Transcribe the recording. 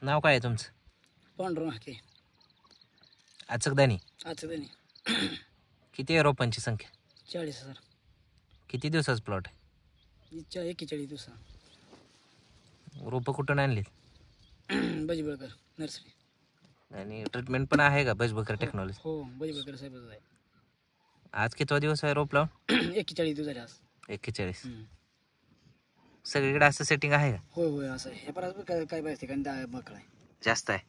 नाव काय आहे तुमचं? पांडुरंग हाके. अचकदानी. अचकदानी. किती आहे रोपांची संख्या? 40,000. किती दिवसाचा प्लॉट आहे? 41 दिवसा. रोपं कुठून आणली? बजबळकर नर्सरी. आणि ट्रीटमेंट पण आहे का बजबळकर टेक्नॉलॉजी? हो बजबळकर साहेबच आहे. आज कितवा दिवस आहे रोप लावून? 41 दिवस झाले आज. 41. सगळीकडे असं सेटिंग आहे का? होय होय असं आहे. हे परत काय पाहिजे ठिकाणी बकळा आहे जास्त आहे.